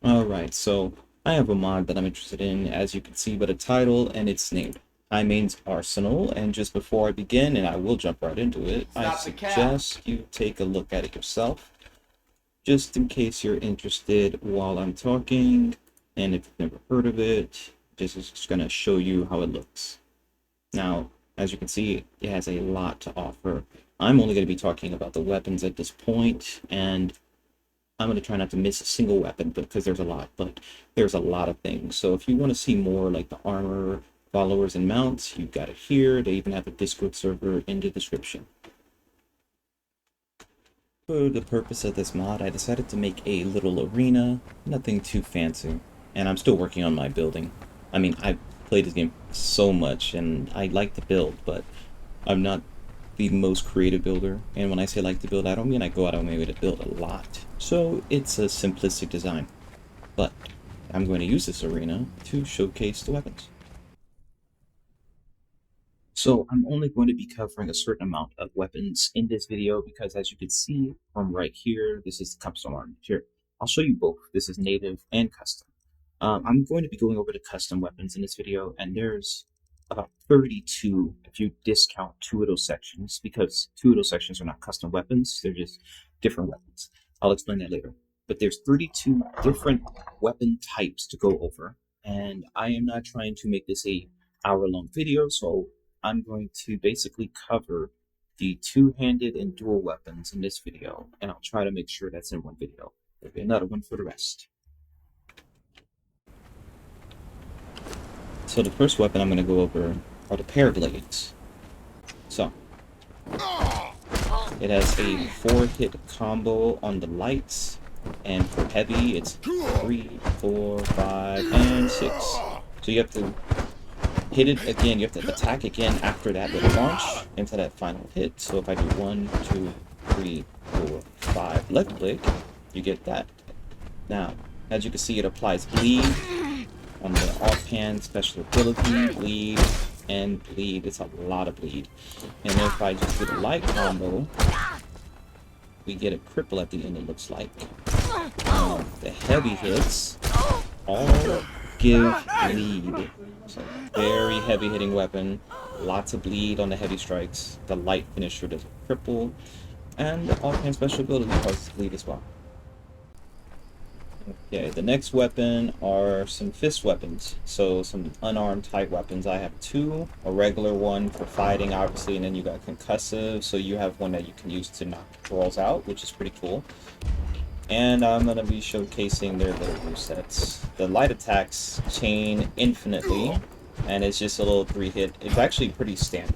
Alright, so I have a mod that I'm interested in, as you can see by the title, and it's named Highmane's Arsenal. And just before I begin, and I will jump right into it, I Stop the cap. suggest you take a look at it yourself, just in case you're interested while I'm talking. And if you've never heard of it, this is just going to show you how it looks. Now, as you can see, it has a lot to offer. I'm only going to be talking about the weapons at this point, and I'm going to try not to miss a single weapon because there's a lot of things. So if you want to see more like the armor, followers, and mounts, you've got it here. They even have a Discord server in the description. For the purpose of this mod, I decided to make a little arena, nothing too fancy. And I'm still working on my building. I mean, I've played this game so much and I like to build, but I'm not the most creative builder. And when I say like to build, I don't mean I go out of my way to build a lot. So it's a simplistic design. But I'm going to use this arena to showcase the weapons. So I'm only going to be covering a certain amount of weapons in this video because, as you can see from right here, this is the custom armor. Here, I'll show you both. This is native and custom. I'm going to be going over the custom weapons in this video, and there's about 32 if you discount two of those sections, because two of those sections are not custom weapons, they're just different weapons. I'll explain that later. But there's 32 different weapon types to go over, and I am not trying to make this a hour-long video, so I'm going to basically cover the two-handed and dual weapons in this video, and I'll try to make sure that's in one video. There'll be another one for the rest. So the first weapon I'm going to go over are the Pairblades. So, it has a 4-hit combo on the lights, and for heavy, it's 3, 4, 5, and 6. So you have to hit it again, you have to attack again after that little launch into that final hit. So if I do 1, 2, 3, 4, 5 left click, you get that. Now, as you can see, it applies bleed on the offhand special ability, bleed, and bleed. It's a lot of bleed. And if I just do the light combo, we get a cripple at the end, it looks like. The heavy hits all give bleed. So very heavy hitting weapon, lots of bleed on the heavy strikes. The light finisher does a cripple, and the offhand special ability causes bleed as well. Okay, the next weapon are some fist weapons. So some unarmed type weapons. I have two, a regular one for fighting, obviously, and then you got concussive. So you have one that you can use to knock trolls out, which is pretty cool. And I'm going to be showcasing their little resets. The light attacks chain infinitely, and it's just a little 3-hit. It's actually pretty standard.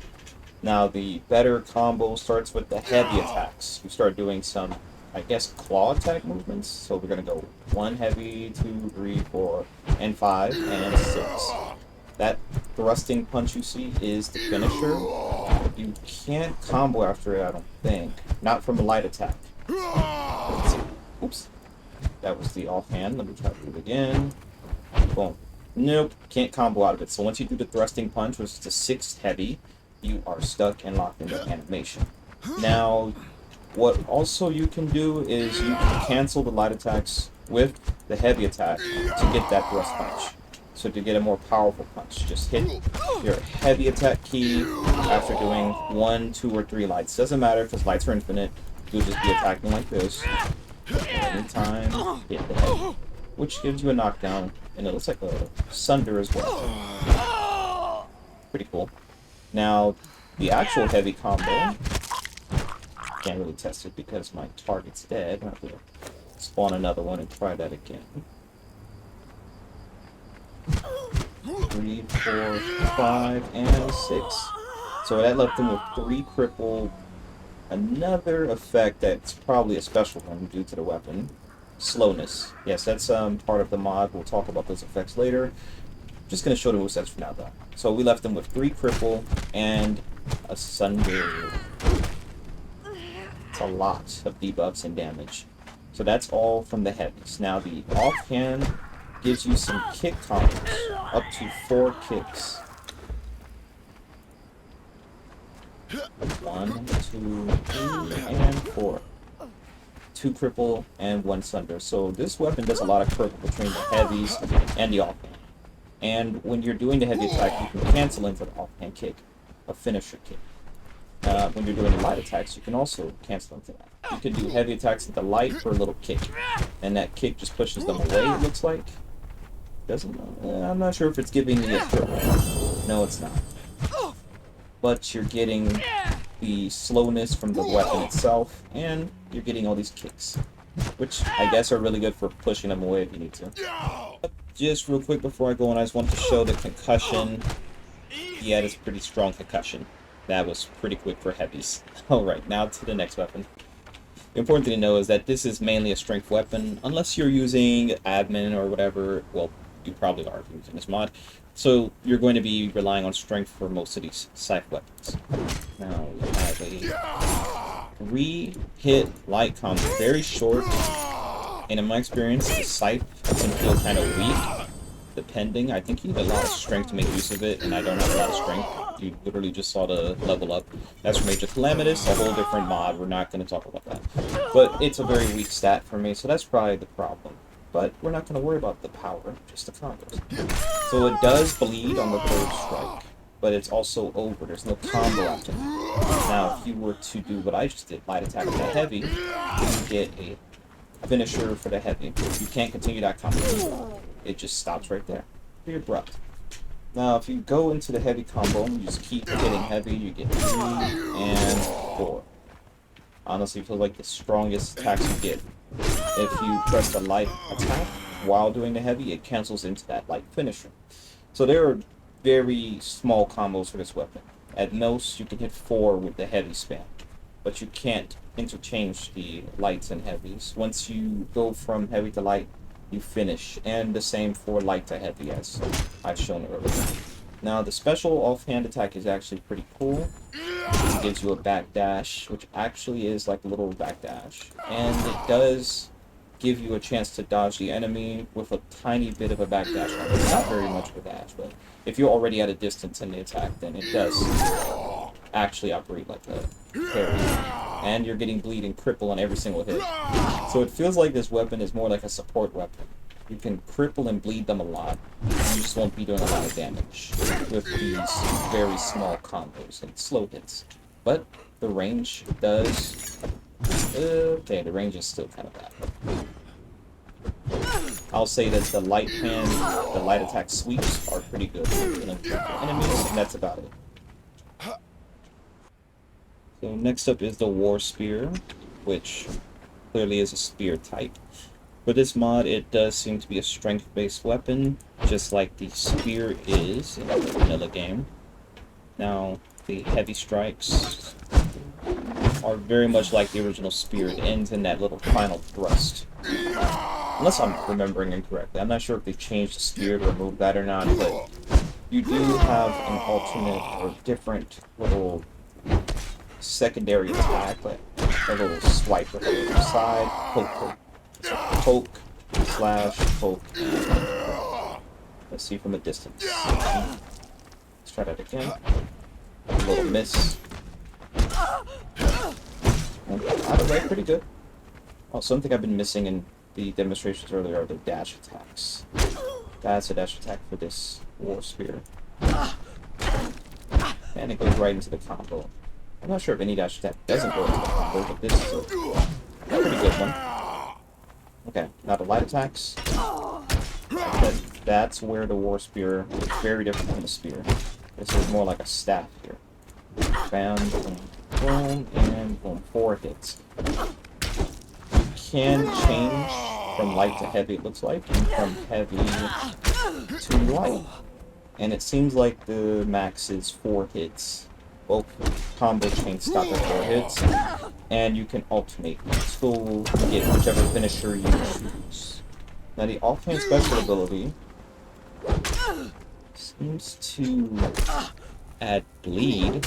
Now the better combo starts with the heavy attacks. You start doing some, I guess, claw attack movements. So we're going to go 1 heavy, 2, 3, 4, and 5, and 6. That thrusting punch you see is the finisher. You can't combo after it, I don't think. Not from a light attack. Let's see. Oops. That was the offhand. Let me try to do it again. Boom. Nope. Can't combo out of it. So once you do the thrusting punch, which is the 6th heavy, you are stuck and locked into animation. Now, what also you can do is you can cancel the light attacks with the heavy attack to get that thrust punch. So to get a more powerful punch, just hit your heavy attack key after doing 1, 2, or 3 lights. Doesn't matter because lights are infinite. You'll just be attacking like this. Anytime, hit the heavy, which gives you a knockdown, and it looks like a sunder as well. Pretty cool. Now, the actual heavy combo, can't really test it because my target's dead. I have to spawn another one and try that again. 3, 4, 5, and 6. So that left them with 3 cripple. Another effect that's probably a special one due to the weapon. Slowness. Yes, that's part of the mod. We'll talk about those effects later. Just going to show the movesets for now, though. So we left them with 3 cripple and a sunder. It's a lot of debuffs and damage. So that's all from the heavies. Now the offhand gives you some kick combos. Up to 4 kicks. 1, 2, 3, and 4. 2 cripple and 1 sunder. So this weapon does a lot of cripple between the heavies and the offhand. And when you're doing the heavy attack, you can cancel into the offhand kick, a finisher kick. When you're doing the light attacks, you can also cancel into that. You can do heavy attacks at the light for a little kick, and that kick just pushes them away, it looks like. Doesn't I'm not sure if it's giving me a cripple. No, it's not. But you're getting the slowness from the weapon itself, and you're getting all these kicks, which I guess are really good for pushing them away if you need to. Just real quick before I go on, I just want to show the concussion. Yeah, it's pretty strong concussion. That was pretty quick for heavies. Alright, now to the next weapon. The important thing to know is that this is mainly a strength weapon, unless you're using admin or whatever. Well, you probably are if you're using this mod. So you're going to be relying on strength for most of these scythe weapons. Now we have a 3-hit light combo, very short. And in my experience, the scythe can feel kind of weak, depending. I think you need a lot of strength to make use of it, and I don't have a lot of strength. You literally just saw the level up. That's for Major Calamitous, a whole different mod. We're not going to talk about that. But it's a very weak stat for me, so that's probably the problem. But we're not going to worry about the power, just the combos. So it does bleed on the 3rd strike, but it's also over. There's no combo after that. Now, if you were to do what I just did, light attack with the heavy, you get a finisher for the heavy. You can't continue that combo. It just stops right there. Pretty abrupt. Now, if you go into the heavy combo, you just keep hitting heavy, you get 3 and 4. Honestly, it feels like the strongest attacks you get. If you press the light attack while doing the heavy, it cancels into that light finisher. So there are very small combos for this weapon. At most, you can hit 4 with the heavy spam, but you can't interchange the lights and heavies. Once you go from heavy to light, you finish, and the same for light to heavy as I've shown earlier. Now the special offhand attack is actually pretty cool. It gives you a backdash, which actually is like a little backdash, and it does give you a chance to dodge the enemy with a tiny bit of a backdash. Not very much of a dash, but if you're already at a distance in the attack, then it does actually operate like a parry. And you're getting bleed and cripple on every single hit. So it feels like this weapon is more like a support weapon. You can cripple and bleed them a lot, and you just won't be doing a lot of damage with these very small combos and slow hits. But the range does... okay, the range is still kind of bad. I'll say that the light hand, the light attack sweeps are pretty good for enemies, and that's about it. So next up is the Warspear, which clearly is a spear type. For this mod, it does seem to be a strength-based weapon, just like the spear is in the vanilla game. Now, the heavy strikes are very much like the original spear. It ends in that little final thrust. Unless I'm remembering incorrectly. I'm not sure if they changed the spear to remove that or not, but you do have an alternate or different little secondary attack, like a little swipe with the other side, poke, poke, slash, poke, and let's see from a distance. Let's try that again. A little miss. And out of the way, pretty good. Oh, something I've been missing in the demonstrations earlier are the dash attacks. That's a dash attack for this Warspear. And it goes right into the combo. I'm not sure if any dash attack doesn't go into the combo, but this is a pretty good one. Okay, now the light attacks. Okay, that's where the Warspear is very different from the spear. This is more like a staff here. Bam, boom, boom, and boom. 4 hits. You can change from light to heavy, it looks like, and from heavy to light. And it seems like the max is 4 hits. Both combo chains stop at 4 hits, and you can alternate. So you get whichever finisher you choose. Now the offhand special ability seems to add bleed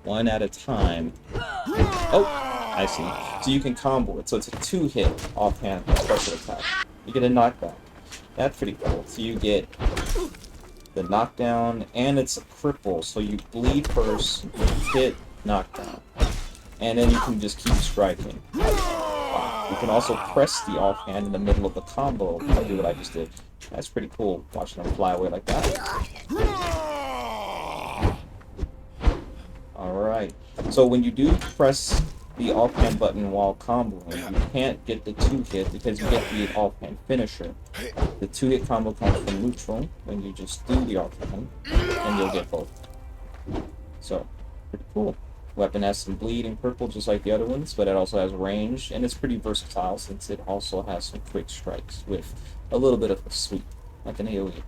1 at a time. Oh, I see. So you can combo it. So it's a 2-hit offhand special attack. You get a knockback. That's pretty cool. So you get the knockdown, and it's a cripple, so you bleed first, you hit knockdown, and then you can just keep striking. Wow. You can also press the offhand in the middle of the combo and do what I just did. That's pretty cool, watching them fly away like that. Alright, so when you do press the offhand button while comboing, you can't get the 2-hit because you get the offhand finisher. The 2-hit combo comes from neutral when you just do the offhand, and you'll get both. So, pretty cool. Weapon has some bleed in purple just like the other ones, but it also has range, and it's pretty versatile since it also has some quick strikes with a little bit of a sweep, like an AoE.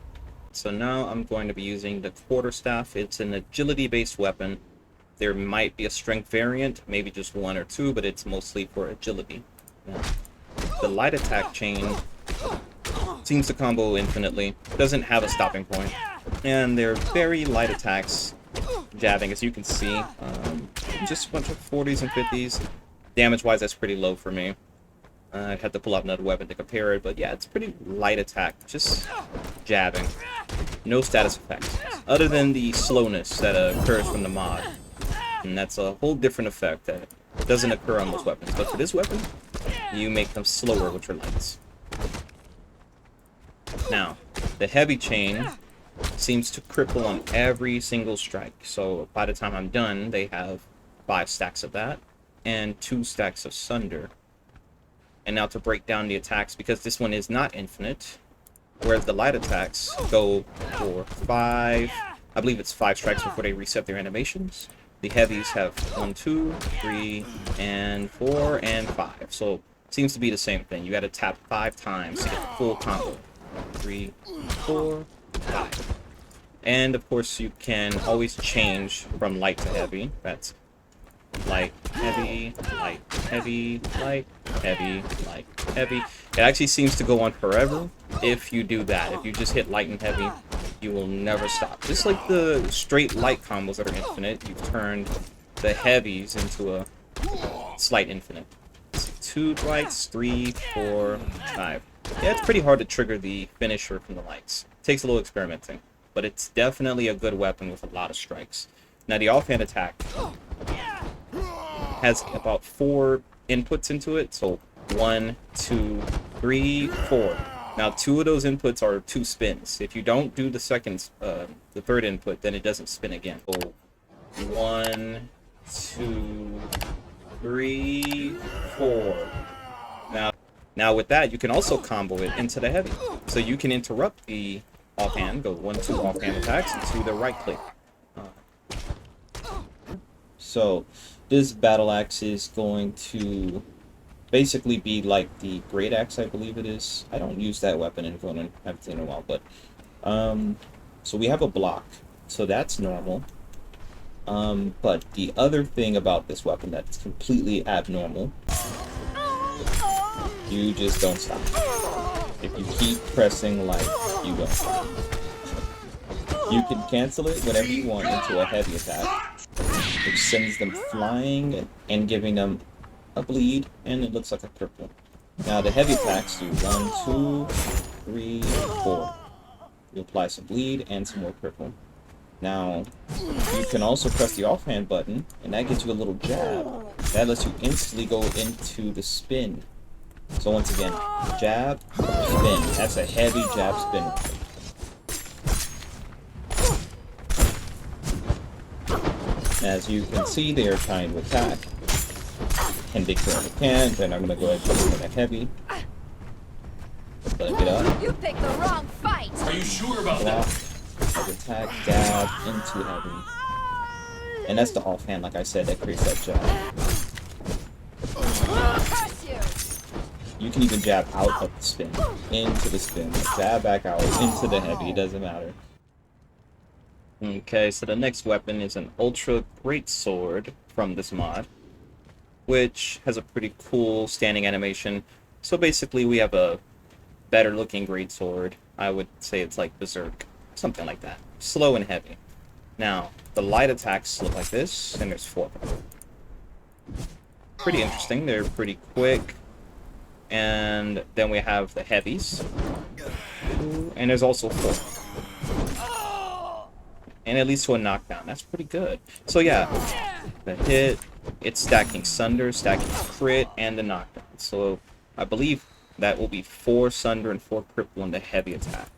So now I'm going to be using the Quarterstaff. It's an agility-based weapon. There might be a strength variant, maybe just 1 or 2, but it's mostly for agility. Now, the light attack chain seems to combo infinitely, doesn't have a stopping point, and they're very light attacks, jabbing, as you can see. Just a bunch of 40s and 50s. Damage-wise, that's pretty low for me. I'd have to pull out another weapon to compare it, but yeah, it's pretty light attack, just jabbing. No status effects, other than the slowness that occurs from the mod. And that's a whole different effect that doesn't occur on most weapons. But for this weapon, you make them slower with your lights. Now, the heavy chain seems to cripple on every single strike. So by the time I'm done, they have 5 stacks of that and 2 stacks of Sunder. And now to break down the attacks, because this one is not infinite, whereas the light attacks go for 5, I believe it's 5 strikes before they reset their animations. The heavies have 1, 2, 3, and 4, and 5. So it seems to be the same thing. You gotta tap 5 times to get the full combo. 3, 4, 5. And of course you can always change from light to heavy. That's light, heavy, light, heavy, light, heavy, light, heavy. It actually seems to go on forever if you do that. If you just hit light and heavy, you will never stop. Just like the straight light combos that are infinite, you've turned the heavies into a slight infinite. 2 lights, 3, 4, 5. Yeah, it's pretty hard to trigger the finisher from the lights. It takes a little experimenting, but it's definitely a good weapon with a lot of strikes. Now the offhand attack has about 4 inputs into it, so 1, 2, 3, 4. Now 2 of those inputs are 2 spins. If you don't do the third input, then it doesn't spin again. So 1, 2, 3, 4. Now with that, you can also combo it into the heavy. So you can interrupt the offhand, go 1, 2 offhand attacks into the right click. So this Battleaxe is going to basically be like the Greatsword, I believe it is. I don't use that weapon in Conan, I haven't seen it in a while, but so we have a block, so that's normal. But the other thing about this weapon that's completely abnormal, you just don't stop. If you keep pressing light, you don't stop. You can cancel it whenever you want into a heavy attack, which sends them flying and giving them a bleed, and it looks like a purple. Now the heavy attacks do 1, 2, 3, 4. You apply some bleed and some more purple. Now you can also press the offhand button, and that gives you a little jab. That lets you instantly go into the spin. So once again, jab, spin. That's a heavy jab spin. As you can see, they are trying to attack. And they currently can, then I'm going to go ahead and put in a heavy. Let it get up. You picked the wrong fight! Are you sure about Block, that? attack, jab, into heavy. And that's the offhand, like I said, that creates that jab. You can even jab out of the spin, into the spin, jab back out, into the heavy, it doesn't matter. Okay, so the next weapon is an Ultra Greatsword from this mod, which has a pretty cool standing animation. So basically we have a better looking Greatsword. I would say it's like Berserk, something like that. Slow and heavy. Now, the light attacks look like this, and there's 4 of them. Pretty interesting, they're pretty quick. And then we have the heavies. And there's also 4. And it leads to a knockdown. That's pretty good. So yeah, the hit, it's stacking Sunder, stacking crit, and the knockdown. So I believe that will be 4 Sunder and 4 Cripple on the heavy attack.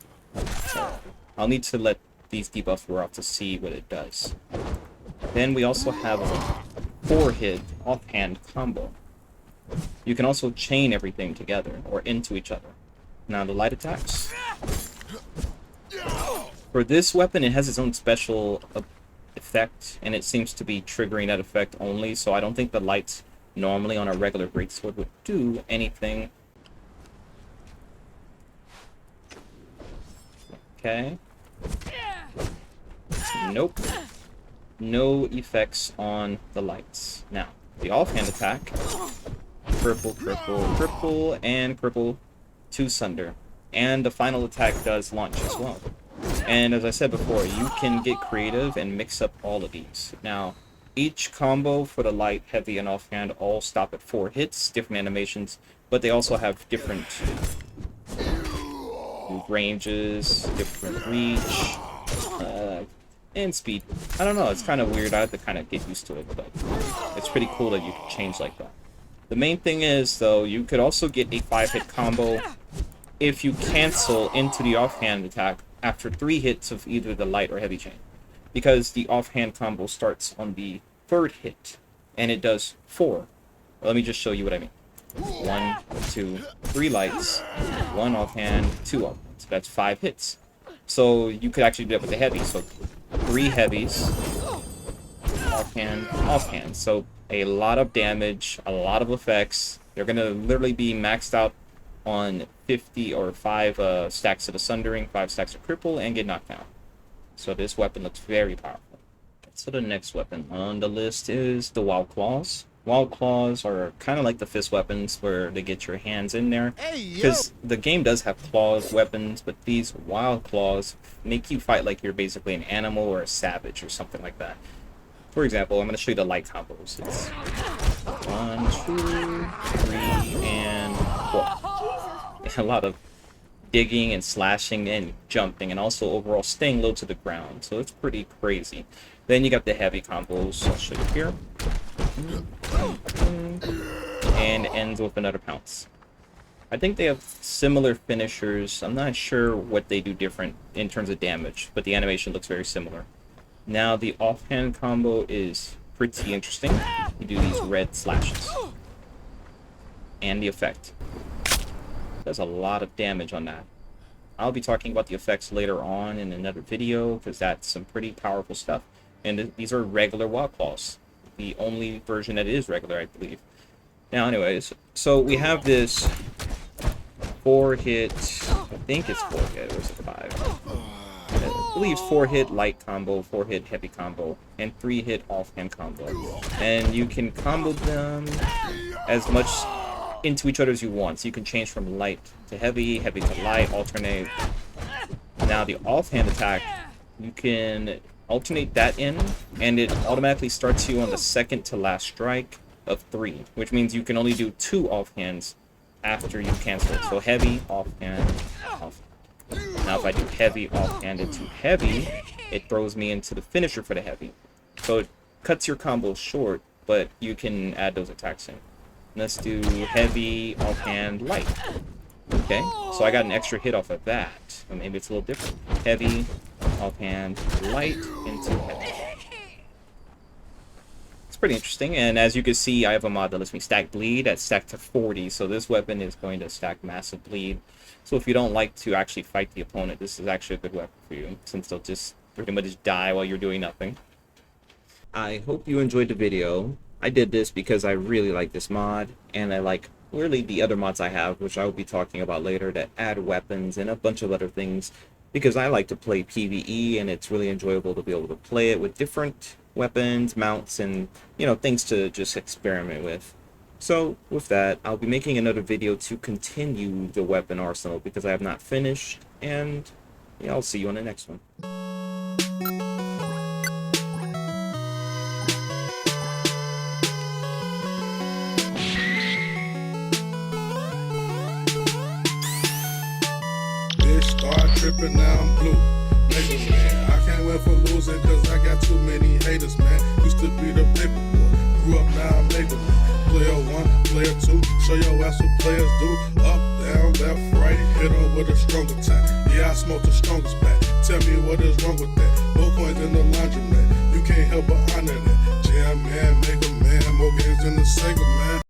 So I'll need to let these debuffs wear off to see what it does. Then we also have a 4-hit offhand combo. You can also chain everything together or into each other. Now the light attacks. For this weapon, it has its own special effect, and it seems to be triggering that effect only, so I don't think the lights normally on a regular Greatsword would do anything. Okay. Nope. No effects on the lights. Now, the offhand attack. Cripple, cripple, cripple, and cripple 2 Sunder. And the final attack does launch as well. And as I said before, you can get creative and mix up all of these. Now, each combo for the light, heavy, and offhand all stop at 4 hits, different animations, but they also have different ranges, different reach, and speed. I don't know, it's kind of weird. I have to kind of get used to it, but it's pretty cool that you can change like that. The main thing is, though, you could also get a 5-hit combo if you cancel into the offhand attack after 3 hits of either the light or heavy chain, because the offhand combo starts on the 3rd hit, and it does 4. Well, let me just show you what I mean. 1, 2, 3 lights, 1 offhand, 2 offhand. So that's 5 hits. So you could actually do that with the heavy. So 3 heavies, offhand, offhand. So a lot of damage, a lot of effects. They're going to literally be maxed out on 50 or 5 stacks of the Sundering, 5 stacks of Cripple, and get knocked down. So this weapon looks very powerful. So the next weapon on the list is the Wildclaws. Wildclaws are kind of like the fist weapons where they get your hands in there. Because the game does have claws weapons, but these Wildclaws make you fight like you're basically an animal or a savage or something like that. For example, I'm going to show you the light combos. It's 1, 2, 3, and 4. A lot of digging and slashing and jumping, and also overall staying low to the ground. So it's pretty crazy. Then you got the heavy combos. I'll show you here. And ends with another pounce. I think they have similar finishers. I'm not sure what they do different in terms of damage, but the animation looks very similar. Now the offhand combo is pretty interesting. You do these red slashes. And the effect. Does a lot of damage on that. I'll be talking about the effects later on in another video, because that's some pretty powerful stuff. And these are regular Wildclaws. The only version that is regular, I believe. Now, anyways, so we have this 4-hit, I think it's 4-hit, or is it 5? I believe it's 4-hit light combo, 4-hit heavy combo, and 3-hit offhand combo. And you can combo them as much into each other as you want. So you can change from light to heavy, heavy to light, alternate. Now the offhand attack, you can alternate that in, and it automatically starts you on the 2nd to last strike of 3, which means you can only do 2 offhands after you cancel it. So heavy, offhand, offhand. Now if I do heavy, offhand into heavy, it throws me into the finisher for the heavy. So it cuts your combo short, but you can add those attacks in. Let's do heavy, offhand, light. Okay, so I got an extra hit off of that. Or maybe it's a little different. Heavy, offhand, light, into heavy. It's pretty interesting, and as you can see, I have a mod that lets me stack bleed at stack to 40, so this weapon is going to stack massive bleed. So if you don't like to actually fight the opponent, this is actually a good weapon for you, since they'll just pretty much die while you're doing nothing. I hope you enjoyed the video. I did this because I really like this mod, and I like really the other mods I have, which I will be talking about later, that add weapons and a bunch of other things, because I like to play PvE, and it's really enjoyable to be able to play it with different weapons, mounts, and, you know, things to just experiment with. So with that, I'll be making another video to continue the weapon arsenal, because I have not finished, and yeah, I'll see you on the next one. Tripping, now I'm blue. Niggas, man, I can't win for losing, cause I got too many haters, man. Used to be the paper boy, grew up, now I'm labor man. Player 1, player 2, show your ass what players do. Up, down, left, right, hit 'em with a strong attack. Yeah, I smoke the strongest back. Tell me what is wrong with that. No coins in the laundromat. You can't help but honor that. Jam man,